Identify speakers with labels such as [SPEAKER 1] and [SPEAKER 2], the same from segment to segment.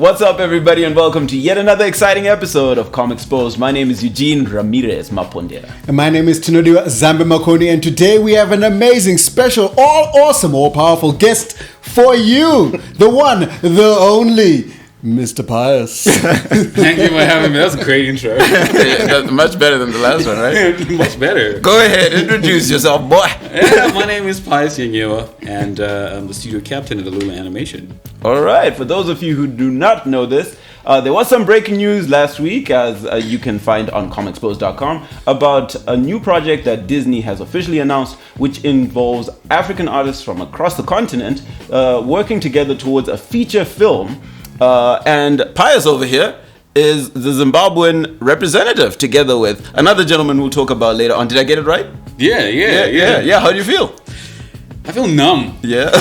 [SPEAKER 1] What's up, everybody, and welcome to yet another exciting episode of Comexposed. My name is Eugene Ramirez Mapondera.
[SPEAKER 2] And my name is Tinodiwa Zambe-Makoni, and today we have an amazing, special, all-awesome, all-powerful guest for you. The one, the only, Mr. Pious.
[SPEAKER 3] Thank you for having me. That was a great intro.
[SPEAKER 1] That's much better than the last one, right?
[SPEAKER 3] Much better.
[SPEAKER 1] Go ahead, introduce yourself, boy.
[SPEAKER 3] Yeah, my name is Pious Nyenyewa, and I'm the studio captain of the Lula Animation.
[SPEAKER 1] All right, for those of you who do not know this, there was some breaking news last week, as you can find on Comexposed.com, about a new project that Disney has officially announced, which involves African artists from across the continent working together towards a feature film. And Pius over here is the Zimbabwean representative, together with another gentleman we'll talk about later on. Did I get it right?
[SPEAKER 3] Yeah.
[SPEAKER 1] How do you feel?
[SPEAKER 3] I feel numb.
[SPEAKER 1] Yeah.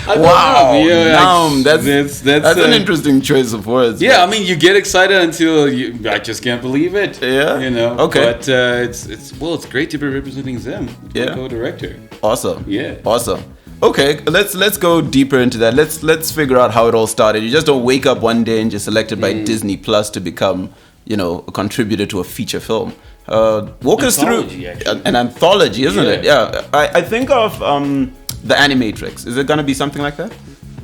[SPEAKER 3] Wow. Yeah,
[SPEAKER 1] numb. That's an interesting choice of words.
[SPEAKER 3] Yeah, I mean, you get excited until I just can't believe it.
[SPEAKER 1] Yeah.
[SPEAKER 3] You know.
[SPEAKER 1] Okay.
[SPEAKER 3] But it's great to be representing them.
[SPEAKER 1] Yeah.
[SPEAKER 3] Co-director.
[SPEAKER 1] Awesome.
[SPEAKER 3] Yeah.
[SPEAKER 1] Awesome. Okay, let's go deeper into that. Let's figure out how it all started. You just don't wake up one day and you're selected by Disney Plus to become, a contributor to a feature film. Walk us through an anthology, isn't it? Yeah. I think of the Animatrix. Is it gonna be something like that?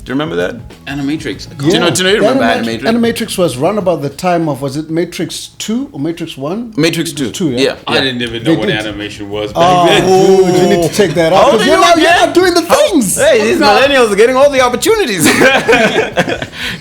[SPEAKER 1] Do you remember that?
[SPEAKER 3] Animatrix.
[SPEAKER 1] Yeah. Do you remember Animatrix?
[SPEAKER 2] Animatrix was run about the time of, was it Matrix 2 or Matrix 1?
[SPEAKER 1] Matrix 2. Yeah.
[SPEAKER 3] I didn't even know what animation was back then.
[SPEAKER 2] Dude, you need to check that out. Because you're not doing the things.
[SPEAKER 1] Hey, these millennials are getting all the opportunities.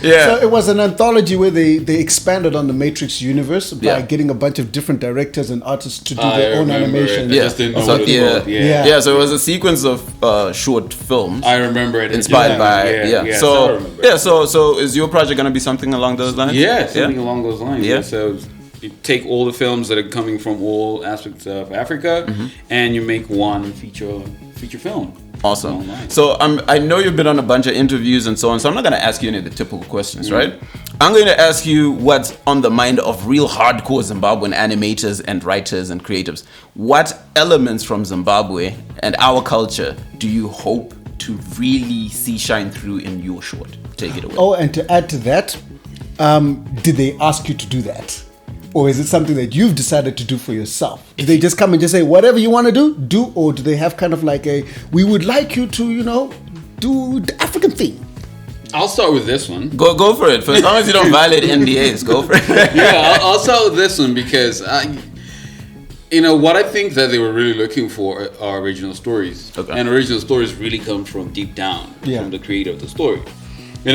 [SPEAKER 1] Yeah.
[SPEAKER 2] So it was an anthology where they expanded on the Matrix universe by getting a bunch of different directors and artists to do their own animation.
[SPEAKER 3] Yeah. So
[SPEAKER 1] it was a sequence of short films.
[SPEAKER 3] I remember it.
[SPEAKER 1] Inspired by So is your project going to be something along those lines?
[SPEAKER 3] Yeah, something along those lines.
[SPEAKER 1] Yeah.
[SPEAKER 3] So you take all the films that are coming from all aspects of Africa, and you make one feature film.
[SPEAKER 1] Awesome. So I know you've been on a bunch of interviews and so on, so I'm not going to ask you any of the typical questions, right? I'm going to ask you what's on the mind of real hardcore Zimbabwean animators and writers and creatives. What elements from Zimbabwe and our culture do you hope to really see shine through in your short? Take it away.
[SPEAKER 2] Oh, and to add to that, did they ask you to do that? Or is it something that you've decided to do for yourself? Do they just come and just say, whatever you want to do? Or do they have kind of like we would like you to, do the African thing?
[SPEAKER 3] I'll start with this one.
[SPEAKER 1] Go for it. For as long as you don't violate NDAs, go for it.
[SPEAKER 3] Yeah, I'll start with this one because what I think that they were really looking for are original stories. Okay. And original stories really come from deep down, from the creator of the story.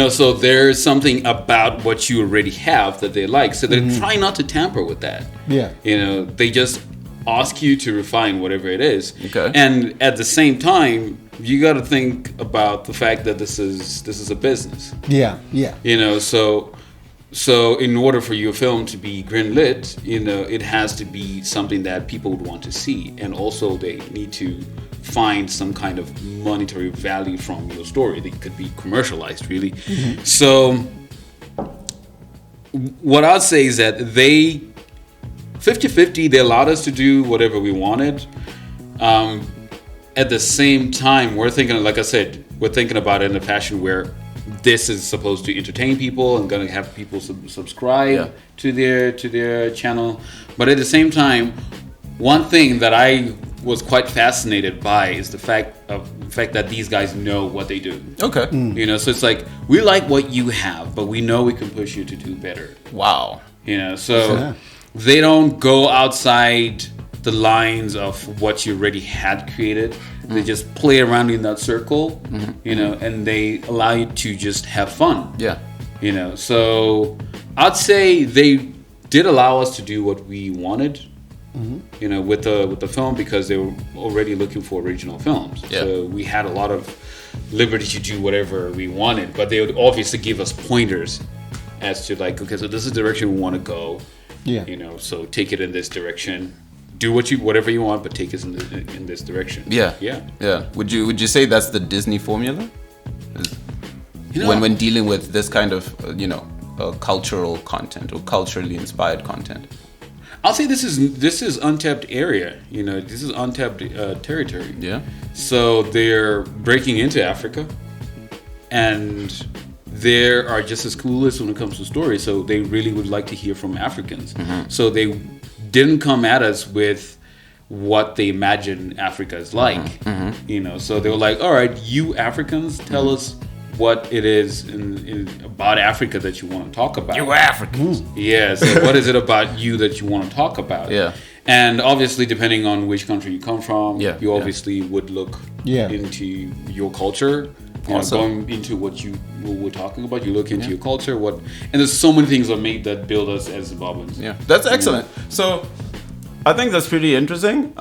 [SPEAKER 3] So there's something about what you already have that they like. So they try not to tamper with that. Yeah. They just ask you to refine whatever it is. Okay. And at the same time, you got to think about the fact that this is a business. Yeah. Yeah. So in order for your film to be greenlit, it has to be something that people would want to see, and also they need to find some kind of monetary value from your story that could be commercialized, really. So what I'd say is that they 50-50, they allowed us to do whatever we wanted. At the same time, we're thinking, like I said, we're thinking about it in a fashion where this is supposed to entertain people and going to have people subscribe to their channel. But at the same time, one thing that I was quite fascinated by is the fact that these guys know what they do. Okay. So it's like, we like what you have, but we know we can push you to do better.
[SPEAKER 1] Wow.
[SPEAKER 3] So they don't go outside the lines of what you already had created. They just play around in that circle, and they allow you to just have fun. Yeah. So I'd say they did allow us to do what we wanted, with the film, because they were already looking for original films. Yeah. So we had a lot of liberty to do whatever we wanted, but they would obviously give us pointers as to like, okay, so this is the direction we want to go. Yeah. So take it in this direction. Do whatever you want, but take us in this direction. Yeah.
[SPEAKER 1] Would you say that's the Disney formula? When dealing with this kind of cultural content or culturally inspired content?
[SPEAKER 3] I'll say this is untapped area. This is untapped territory. Yeah. So they're breaking into Africa, and they are just as clueless when it comes to stories. So they really would like to hear from Africans. So they didn't come at us with what they imagine Africa is like. You know, so they were like, all right, you Africans, tell us what it is about Africa that you want to talk about.
[SPEAKER 1] You Africans.
[SPEAKER 3] Yeah, so what is it about you that you want to talk about?
[SPEAKER 1] Yeah.
[SPEAKER 3] And obviously, depending on which country you come from, you obviously would look into your culture. You know, going into what we're talking about, you look into your culture. And there's so many things that build us as Zimbabweans.
[SPEAKER 1] Yeah, that's excellent. So I think that's pretty interesting.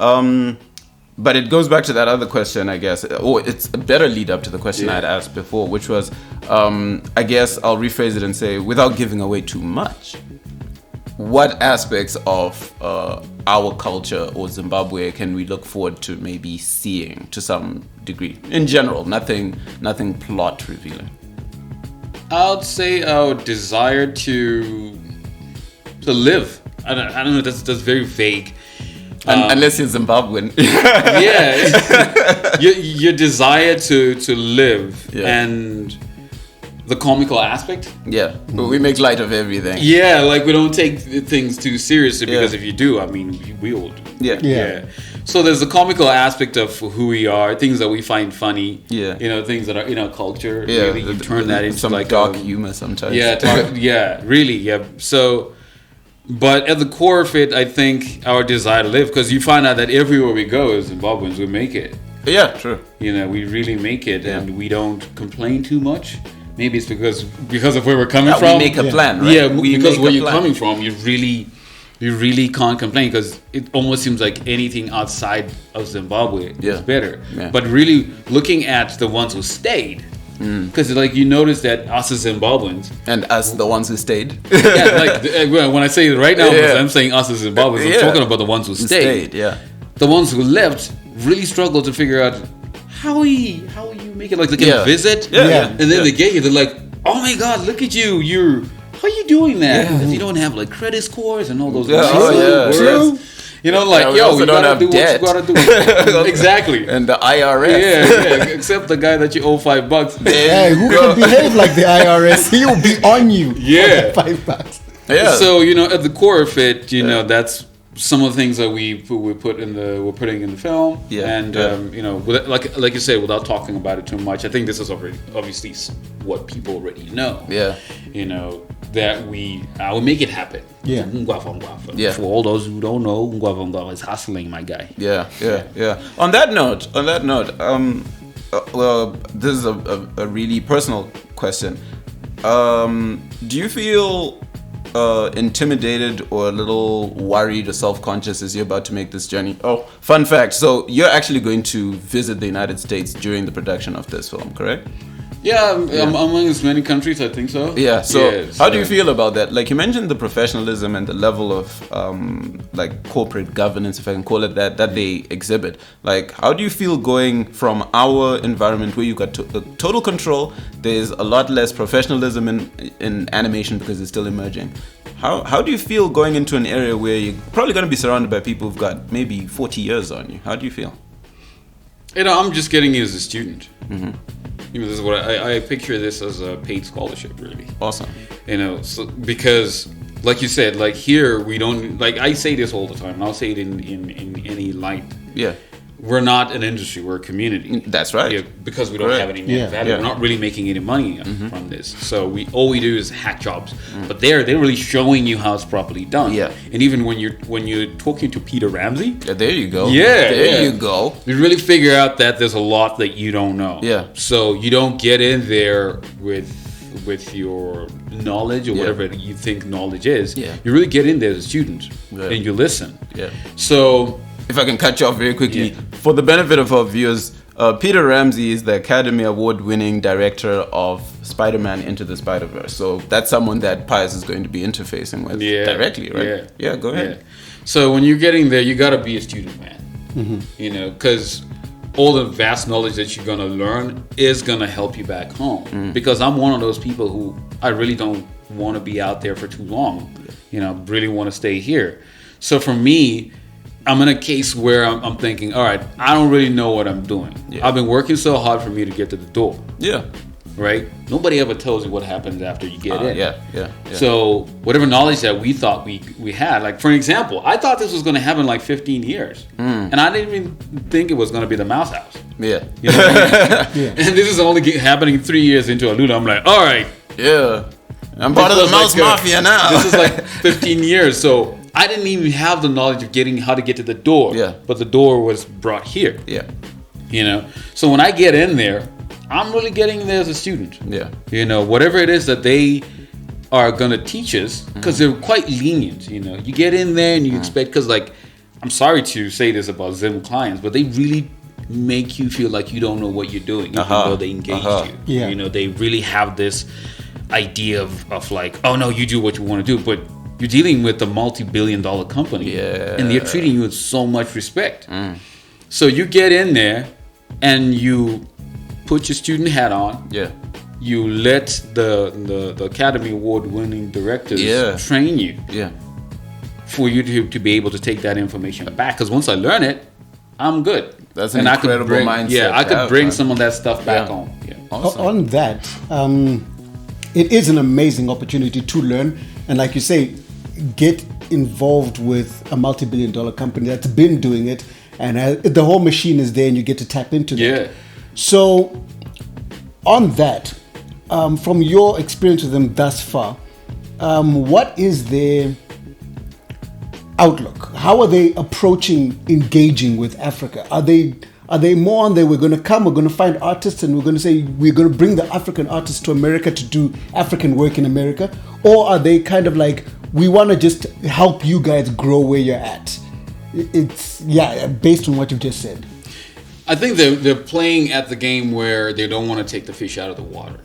[SPEAKER 1] But it goes back to that other question, I guess. Or it's a better lead up to the question I'd asked before, which was, I guess I'll rephrase it and say, without giving away too much, what aspects of our culture or Zimbabwe can we look forward to maybe seeing to some degree? In general, nothing plot revealing.
[SPEAKER 3] I would say our desire to live. I don't know. That's very vague.
[SPEAKER 1] Unless you're Zimbabwean.
[SPEAKER 3] Your desire to live and the comical aspect.
[SPEAKER 1] Yeah, but we make light of everything.
[SPEAKER 3] Yeah, like we don't take things too seriously because if you do, I mean, we all do. Yeah. So there's the comical aspect of who we are, things that we find funny. Yeah. You know, things that are in our culture. Yeah. Really, you turn that into
[SPEAKER 1] some
[SPEAKER 3] like
[SPEAKER 1] dark humor sometimes.
[SPEAKER 3] Yeah, really. Yeah. So. But at the core of it, I think our desire to live, because you find out that everywhere we go as Zimbabweans, we make it.
[SPEAKER 1] Yeah, true.
[SPEAKER 3] You know, we really make it, and we don't complain too much. Maybe it's because of where we're coming from.
[SPEAKER 1] We make a plan, right?
[SPEAKER 3] Yeah, because where you're coming from, you really can't complain, because it almost seems like anything outside of Zimbabwe is better. Yeah. But really looking at the ones who stayed, because like you notice that us as Zimbabweans
[SPEAKER 1] and us the ones who stayed
[SPEAKER 3] when I say it right now, I'm saying us as Zimbabweans, I'm talking about the ones who stayed. The ones who left really struggled to figure out how you make it, like they can visit and then they get you, they're like, oh my god, look at you, how are you doing that? Because you don't have like credit scores and all those
[SPEAKER 2] True.
[SPEAKER 3] You know, like, you gotta do what you gotta do. Exactly.
[SPEAKER 1] And the IRS.
[SPEAKER 3] Yeah, except the guy that you owe $5.
[SPEAKER 2] Hey, who can behave like the IRS? He'll be on you. Yeah. For $5.
[SPEAKER 3] Yeah. So, you know, at the core of it, you know, that's some of the things that we're putting in the film. Yeah. And, you know, like you said, without talking about it too much, I think this is already obviously what people already know. Yeah. You know, that we make it happen.
[SPEAKER 2] Yeah.
[SPEAKER 3] For all those who don't know, Ngwavongwa is hustling, my guy.
[SPEAKER 1] Yeah. On that note, well, this is a really personal question. Do you feel intimidated or a little worried or self-conscious as you're about to make this journey? Oh, fun fact. So you're actually going to visit the United States during the production of this film, correct?
[SPEAKER 3] Yeah, among as many countries, I think so.
[SPEAKER 1] Yeah, so how do you feel about that? Like you mentioned the professionalism and the level of like corporate governance, if I can call it that they exhibit. Like, how do you feel going from our environment where you got total control? There's a lot less professionalism in animation because it's still emerging. How do you feel going into an area where you're probably going to be surrounded by people who've got maybe 40 years on you? How do you feel?
[SPEAKER 3] You know, I'm just getting in as a student. Mm-hmm. You know, this is what I picture this as a paid scholarship, really.
[SPEAKER 1] Awesome.
[SPEAKER 3] You know, so because, like you said, like here we don't, like I say this all the time, and I'll say it in any light. Yeah. We're not an industry, we're a community.
[SPEAKER 1] That's right.
[SPEAKER 3] Yeah, because we don't have any value. We're not really making any money from this. So all we do is hack jobs. But they're really showing you how it's properly done. Yeah. And even when you're talking to Peter Ramsey.
[SPEAKER 1] Yeah, there you go.
[SPEAKER 3] Yeah.
[SPEAKER 1] There you go.
[SPEAKER 3] You really figure out that there's a lot that you don't know. Yeah. So you don't get in there with your knowledge or whatever you think knowledge is. Yeah. You really get in there as a student and you listen. Yeah. So
[SPEAKER 1] if I can cut you off very quickly, for the benefit of our viewers, Peter Ramsey is the Academy Award-winning director of Spider-Man Into the Spider-Verse. So that's someone that Pious is going to be interfacing with directly, right? Yeah, go ahead.
[SPEAKER 3] So when you're getting there, you got to be a student, man. Mm-hmm. You know, because all the vast knowledge that you're going to learn is going to help you back home. Because I'm one of those people who I really don't want to be out there for too long. You know, really want to stay here. So for me, I'm in a case where I'm thinking, all right, I don't really know what I'm doing. Yeah. I've been working so hard for me to get to the door. Yeah. right? Nobody ever tells you what happens after you get in.
[SPEAKER 1] Yeah.
[SPEAKER 3] So whatever knowledge that we thought we had, like for example, I thought this was going to happen like 15 years, and I didn't even think it was going to be the Mouse House.
[SPEAKER 1] Yeah.
[SPEAKER 3] You know what I mean? And this is only happening 3 years into Alula. I'm like, all right.
[SPEAKER 1] Yeah. I'm part of the Mouse Mafia now.
[SPEAKER 3] This is like 15 years. So I didn't even have the knowledge of how to get to the door.
[SPEAKER 1] Yeah.
[SPEAKER 3] But the door was brought here.
[SPEAKER 1] Yeah.
[SPEAKER 3] You know? So when I get in there, I'm really getting there as a student.
[SPEAKER 1] Yeah.
[SPEAKER 3] You know, whatever it is that they are going to teach us, because they're quite lenient. You know, you get in there and you expect, because like, I'm sorry to say this about Zim clients, but they really make you feel like you don't know what you're doing, even though they engage you.
[SPEAKER 2] Yeah.
[SPEAKER 3] You know, they really have this idea of like, oh no, you do what you want to do, but you're dealing with a multi-billion-dollar company, and they're treating you with so much respect. So you get in there and you put your student hat on.
[SPEAKER 1] Yeah.
[SPEAKER 3] You let the Academy Award-winning directors train you.
[SPEAKER 1] Yeah.
[SPEAKER 3] For you to be able to take that information back, because once I learn it, I'm good.
[SPEAKER 1] That's an incredible mindset.
[SPEAKER 3] Yeah, I could bring some of that stuff back home. Yeah.
[SPEAKER 1] Awesome.
[SPEAKER 2] On that, it is an amazing opportunity to learn, and like you say, get involved with a multi-billion-dollar company that's been doing it, and the whole machine is there, and you get to tap into that.
[SPEAKER 3] Yeah.
[SPEAKER 2] So, on that, from your experience with them thus far, what is their outlook? How are they approaching engaging with Africa? Are they more on there, we're going to find artists and we're going to say we're going to bring the African artists to America to do African work in America? Or are they kind of like, we want to just help you guys grow where you're at? It's, based on what you've just said.
[SPEAKER 3] I think they're playing at the game where they don't want to take the fish out of the water.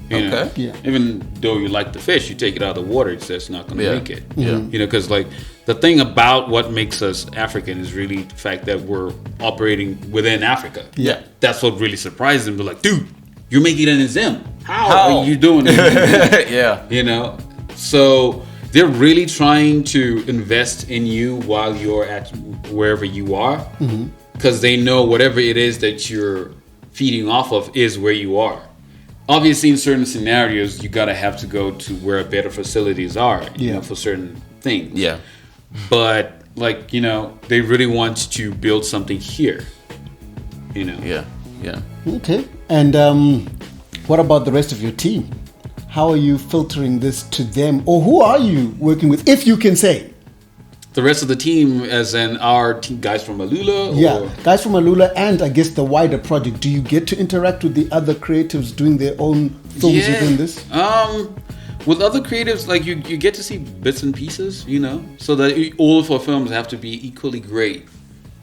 [SPEAKER 3] You know?
[SPEAKER 2] Yeah.
[SPEAKER 3] Even though you like the fish, you take it out of the water, it's just not going to make it.
[SPEAKER 1] Yeah.
[SPEAKER 3] You know, because like the thing about what makes us African is really the fact that we're operating within Africa.
[SPEAKER 1] Yeah.
[SPEAKER 3] That's what really surprised them. They're like, dude, you're making it in Zim. How are you doing it?
[SPEAKER 1] Yeah.
[SPEAKER 3] You know? So they're really trying to invest in you while you're at wherever you are. Because they know whatever it is that you're feeding off of is where you are. Obviously, in certain scenarios, you gotta have to go to where better facilities are, you know, for certain things.
[SPEAKER 1] Yeah.
[SPEAKER 3] But like, you know, they really want to build something here. You know.
[SPEAKER 1] Yeah.
[SPEAKER 2] Okay. And what about the rest of your team? How are you filtering this to them, or who are you working with, if you can say?
[SPEAKER 3] The rest of the team, as in our team, guys from Alula?
[SPEAKER 2] Yeah, guys from Alula, and I guess the wider project. Do you get to interact with the other creatives doing their own films within this?
[SPEAKER 3] With other creatives, like you get to see bits and pieces, you know, so that all of our films have to be equally great.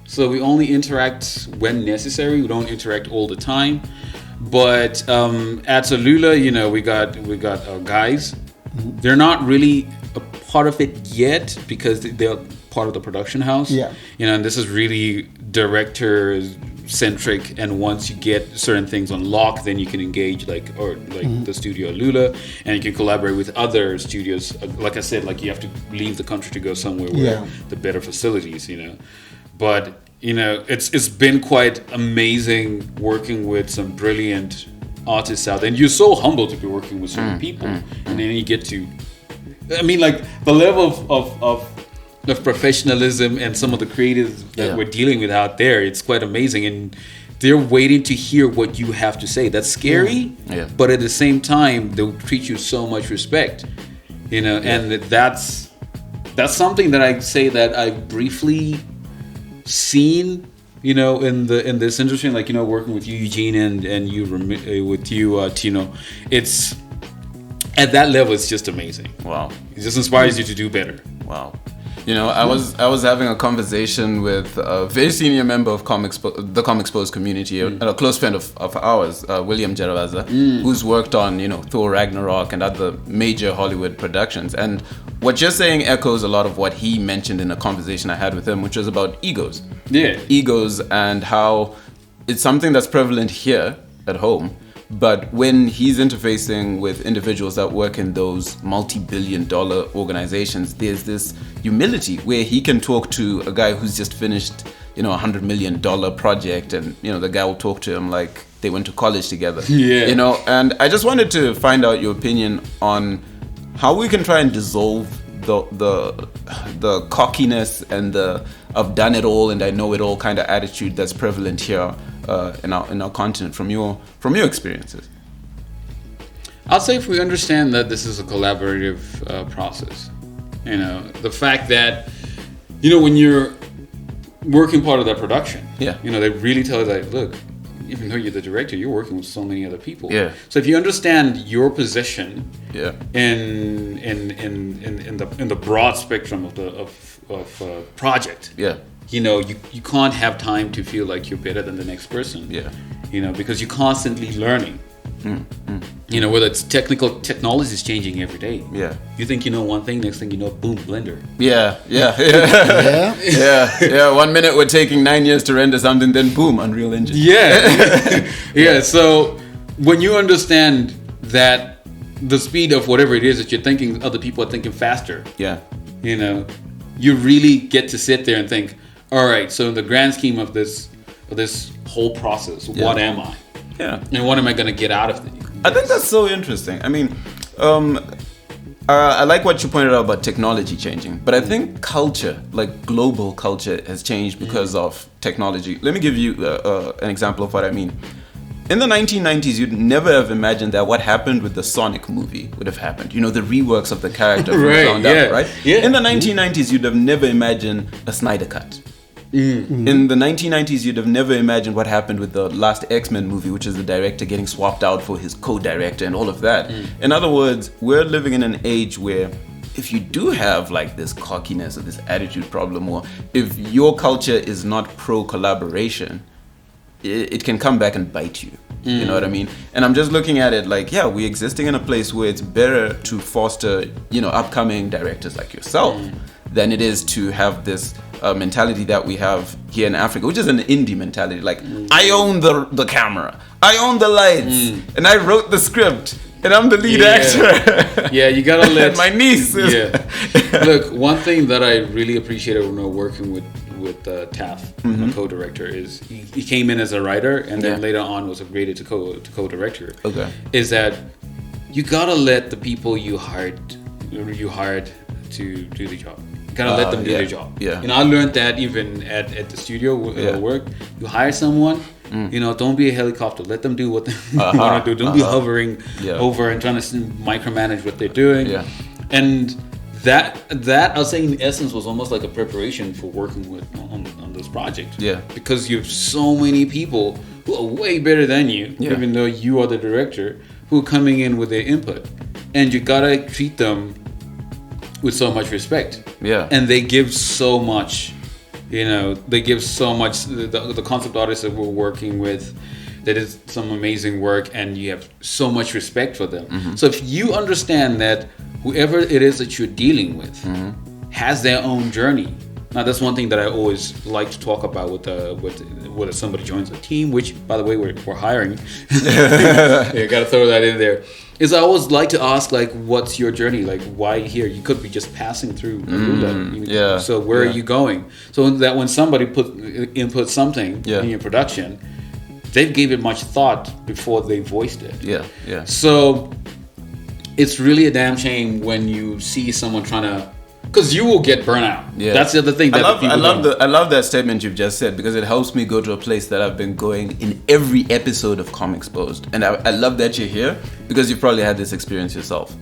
[SPEAKER 3] So we only interact when necessary. We don't interact all the time. But at Alula, you know, we got our guys. They're not really a part of it yet because they're part of the production house. Yeah. You know, and this is really director centric, and once you get certain things on lock, then you can engage the studio Alula, and you can collaborate with other studios. Like I said, like you have to leave the country to go somewhere where the better facilities, you know. But you know, it's been quite amazing working with some brilliant artists out there, and you're so humbled to be working with certain people, and then you get to, I mean, like the level of professionalism and some of the creatives that we're dealing with out there, it's quite amazing, and they're waiting to hear what you have to say. That's scary, but at the same time, they'll treat you so much respect, you know, and that's something that I say that I briefly seen, you know, in this industry, like, you know, working with you, Eugene, and you with you, Tino. It's at that level, it's just amazing. Wow, it just inspires you to do better.
[SPEAKER 1] Wow. You know, I was having a conversation with a very senior member of the Comexposed community, a close friend of ours, William Jeravaza, who's worked on, you know, Thor Ragnarok and other major Hollywood productions. And what you're saying echoes a lot of what he mentioned in a conversation I had with him, which was about egos. Yeah. Egos, and how it's something that's prevalent here at home. But when he's interfacing with individuals that work in those multi-billion-dollar organizations, there's this humility where he can talk to a guy who's just finished, you know, $100 million project, and, you know, the guy will talk to him like they went to college together.
[SPEAKER 3] Yeah.
[SPEAKER 1] You know, and I just wanted to find out your opinion on how we can try and dissolve the cockiness and the I've done it all and I know it all kind of attitude that's prevalent here in our continent from your experiences.
[SPEAKER 3] I'll say if we understand that this is a collaborative process, you know, the fact that, you know, when you're working part of that production, you know, they really tell you that, look, even though you're the director, you're working with so many other people.
[SPEAKER 1] Yeah.
[SPEAKER 3] So if you understand your position, in the broad spectrum of project, you know, you can't have time to feel like you're better than the next person. Yeah. You know, because you're constantly learning. You know, whether it's technology is changing every day. Yeah. You think you know one thing, next thing you know, boom, Blender.
[SPEAKER 1] Yeah. 1 minute we're taking 9 years to render something, then boom, Unreal Engine.
[SPEAKER 3] Yeah. So when you understand that the speed of whatever it is that you're thinking, other people are thinking faster. Yeah. You know, you really get to sit there and think, all right, so in the grand scheme of this whole process, what am I? Yeah. And what am I going to get out of it?
[SPEAKER 1] I think that's so interesting. I mean, I like what you pointed out about technology changing, but I think culture, like global culture, has changed because of technology. Let me give you an example of what I mean. In the 1990s, you'd never have imagined that what happened with the Sonic movie would have happened. You know, the reworks of the character from the ground up, right? Yeah. In the 1990s, you'd have never imagined a Snyder Cut. In the 1990s, you'd have never imagined what happened with the last X-Men movie, which is the director getting swapped out for his co-director and all of that. In other words, we're living in an age where if you do have like this cockiness or this attitude problem, or if your culture is not pro-collaboration, it can come back and bite you. You know what I mean? And I'm just looking at it like, yeah, we're existing in a place where it's better to foster, you know, upcoming directors like yourself than it is to have this mentality that we have here in Africa, which is an indie mentality. Like, I own the camera, I own the lights, and I wrote the script, and I'm the lead actor.
[SPEAKER 3] Yeah, you gotta let
[SPEAKER 1] my niece.
[SPEAKER 3] Look, one thing that I really appreciated when we were working with Taff, my co-director, is he came in as a writer and then later on was upgraded to co-director. Okay, is that you gotta let the people you hired to do the job. You gotta let them do their job. Yeah. You know, I learned that even at the studio work. You hire someone, you know, don't be a helicopter. Let them do what they want to do. Don't be hovering over and trying to micromanage what they're doing. Yeah. And that I'll say in essence was almost like a preparation for working on this project. Yeah. Because you have so many people who are way better than you, even though you are the director, who are coming in with their input. And you gotta treat them with so much respect. Yeah. And they give so much, you know, the concept artists that we're working with, that is some amazing work, and you have so much respect for them. So if you understand that whoever it is that you're dealing with has their own journey. Now that's one thing that I always like to talk about with somebody joins a team, which by the way we're hiring. Yeah, gotta throw that in there. Is I always like to ask, like, what's your journey? Like, why here? You could be just passing through Lula. So where are you going? So that when somebody input something in your production, they gave it much thought before they voiced it. Yeah. So it's really a damn shame when you see someone trying to, because you will get burnout. Yeah. That's the other thing. I
[SPEAKER 1] love that statement you've just said, because it helps me go to a place that I've been going in every episode of Comexposed. And I love that you're here, because you've probably had this experience yourself.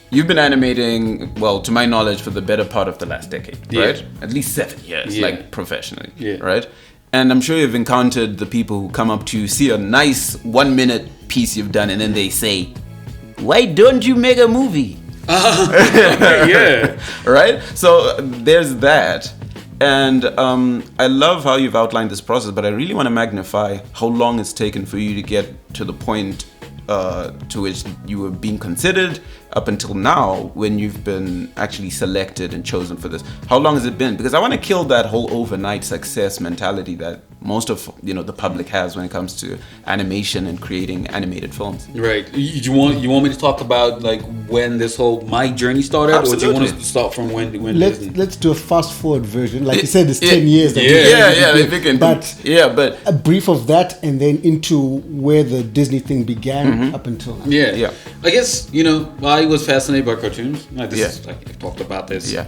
[SPEAKER 1] You've been animating, well, to my knowledge, for the better part of the last decade, right? At least 7 years, like professionally, right? And I'm sure you've encountered the people who come up to you, see a nice 1 minute piece you've done, and then they say, "Why don't you make a movie?" Right? So there's that. And I love how you've outlined this process, but I really want to magnify how long it's taken for you to get to the point to which you were being considered up until now, when you've been actually selected and chosen for this? How long has it been? Because I want to kill that whole overnight success mentality that most of the public has when it comes to animation and creating animated films.
[SPEAKER 3] Right. You want me to talk about like when this whole my journey started,
[SPEAKER 1] Absolutely.
[SPEAKER 3] or do you want us to start from when
[SPEAKER 2] Let's do a fast forward version. Like you said, it's 10 years. That
[SPEAKER 1] If you can.
[SPEAKER 2] But a brief of that, and then into where the Disney thing began up until now.
[SPEAKER 3] Yeah. I guess I was fascinated by cartoons. I've talked about this.
[SPEAKER 1] Yeah.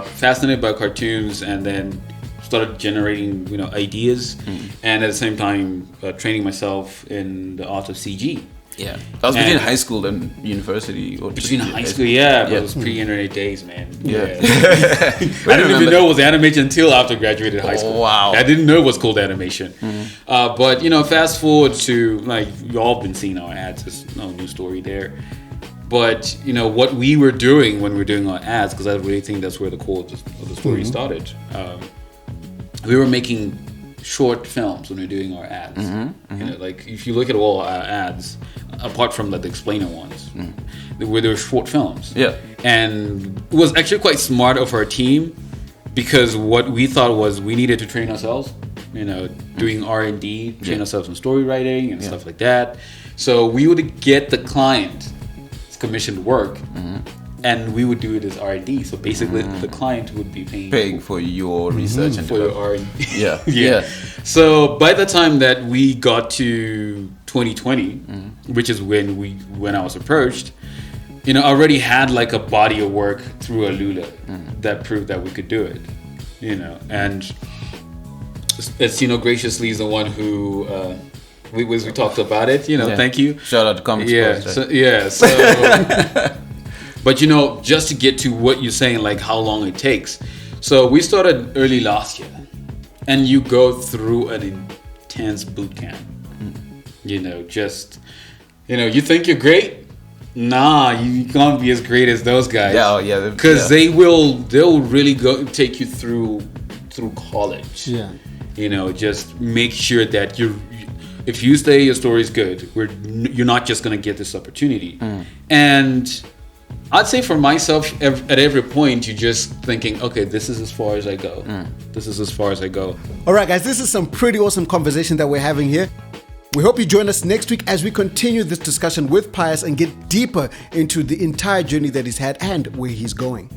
[SPEAKER 3] Fascinated by cartoons, and then started generating ideas, and at the same time training myself in the art of CG.
[SPEAKER 1] Yeah, that was between high school and university. Or
[SPEAKER 3] between high school, but it was pre-internet days, man.
[SPEAKER 1] Yeah.
[SPEAKER 3] I didn't even know it was animation until after I graduated high school.
[SPEAKER 1] Wow.
[SPEAKER 3] I didn't know it was called animation. But fast forward to like you all been seeing our ads. There's no new story there. But what we were doing when we were doing our ads, because I really think that's where the core of the story started. We were making short films when we were doing our ads. Like if you look at all our ads, apart from the explainer ones, they were short films.
[SPEAKER 1] Yeah.
[SPEAKER 3] And it was actually quite smart of our team, because what we thought was we needed to train ourselves, doing R&D, train ourselves in story writing and stuff like that. So we would get the client commissioned work, and we would do it as R&D. So basically, the client would be paying
[SPEAKER 1] for your research and
[SPEAKER 3] for your R&D.
[SPEAKER 1] Yeah.
[SPEAKER 3] So by the time that we got to 2020, which is when I was approached, I already had like a body of work through Alula that proved that we could do it. And Tino graciously is the one who. We talked about it, thank you.
[SPEAKER 1] Shout out to Comexposed.
[SPEAKER 3] So, but just to get to what you're saying, like how long it takes. So we started early last year, and you go through an intense boot camp. You think you're great? Nah, you can't be as great as those guys. Because they'll really take you through college. Just make sure that if you say your story is good, you're not just going to get this opportunity. And I'd say for myself, at every point, you're just thinking, okay, this is as far as I go. This is as far as I go.
[SPEAKER 2] All right, guys, this is some pretty awesome conversation that we're having here. We hope you join us next week as we continue this discussion with Pious and get deeper into the entire journey that he's had and where he's going.